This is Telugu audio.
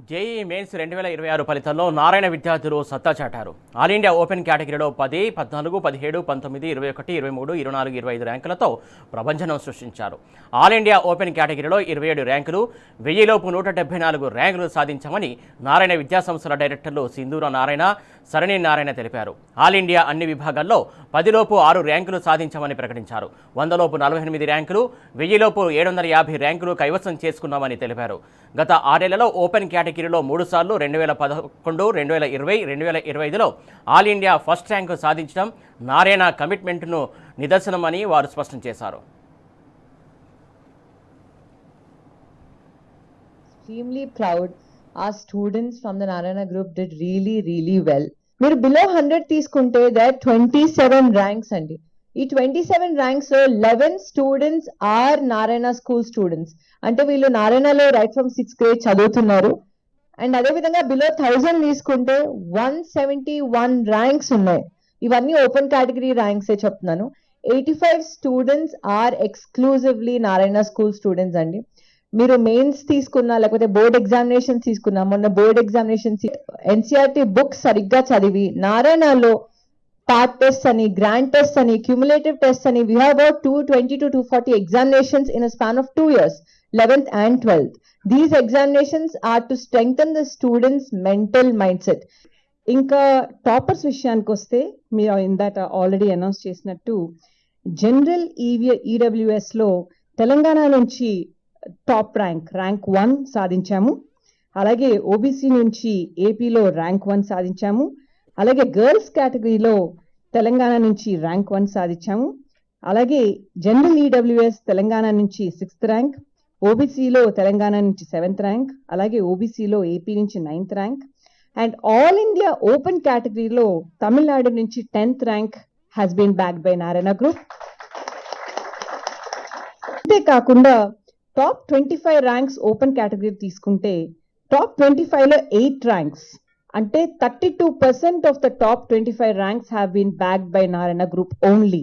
జేఈ మెయిన్స్ 2026 ఫలితాల్లో నారాయణ విద్యార్థులు సత్తా చాటారు. ఆల్ ఇండియా ఓపెన్ కేటగిరీలో 10, 14, 17, 19, 21, 23, 24, 25 ర్యాంకులతో ప్రభంజనం సృష్టించారు. ఆల్ ఇండియా ఓపెన్ కేటగిరీలో 27 ర్యాంకులు, 1000లోపు 174 ర్యాంకులు సాధించామని నారాయణ విద్యాసంస్థల డైరెక్టర్లు సింధూర నారాయణ, సరణి నారాయణ తెలిపారు. ఆల్ ఇండియా అన్ని విభాగాల్లో 10లోపు 6 ర్యాంకులు సాధించామని ప్రకటించారు. 100లోపు 48 ర్యాంకులు, 1000లోపు 750 ర్యాంకులు కైవసం చేసుకున్నామని తెలిపారు. గత 6 ఏళ్లలో ఓపెన్ కేటగిరీలో 3 సార్లు 2011, 2020, 2025లో ఆల్ ఇండియా ఫస్ట్ ర్యాంకు సాధించడం నారాయణ కమిట్మెంట్ను నిదర్శనమని వారు స్పష్టం చేశారు. Extremely proud. Our students from the Narayana group did really well. మీరు below 100 తీసుకుంటే there 27 ranks అండి. ఈ 27 ranks లో 11 students are Narayana school students. అంటే వీళ్ళు నారాయణలో రైట్ ఫ్రమ్ 6th grade చదువుతున్నారు. అండ్ అదేవిధంగా బిలో 1000 తీసుకుంటే 171 ర్యాంక్స్ ఉన్నాయి. ఇవన్నీ ఓపెన్ కేటగిరీ ర్యాంక్సే చెప్తున్నాను. 85 students are exclusively Narayana school students అండి. మీరు మెయిన్స్ తీసుకున్నా లేకపోతే బోర్డ్ ఎగ్జామినేషన్స్ తీసుకున్నా, మొన్న బోర్డ్ ఎగ్జామినేషన్స్ ఎన్సీఆర్టీ బుక్స్ సరిగ్గా చదివి నారాయణలో పార్ట్ టెస్ట్ అని, గ్రాండ్ టెస్ట్ అని, క్యూములేటివ్ టెస్ట్ అని, we have about 220 to 240 examinations in a span of 2 years, 11th and 12th. These examinations are to strengthen the students' mental mindset. ఇంకా టాపర్స్ విషయానికి వస్తే మీరు ఇందాక ఆల్రెడీ అనౌన్స్ చేసినట్టు జనరల్ ఈడబ్ల్యూఎస్ లో తెలంగాణ నుంచి టాప్ ర్యాంక్ 1 సాధించాము. అలాగే ఓబీసీ నుంచి ఏపీలో ర్యాంక్ 1 సాధించాము. అలాగే గర్ల్స్ కేటగిరీలో తెలంగాణ నుంచి ర్యాంక్ 1 సాధించాము. అలాగే జనరల్ ఈడబ్ల్యూఎస్ తెలంగాణ నుంచి 6th ర్యాంక్, ఓబీసీలో తెలంగాణ నుంచి 7th ర్యాంక్, అలాగే ఓబీసీలో ఏపీ నుంచి 9th rank, and all India open కేటగిరీలో తమిళనాడు నుంచి 10th rank has been backed by Narayana group. అంతేకాకుండా టాప్ 25 ర్యాంక్స్ ఓపెన్ కేటగిరీ తీసుకుంటే టాప్ 25లో 8 ర్యాంక్స్, అంటే 32% of the top 25 ranks have been backed by Narayana group only.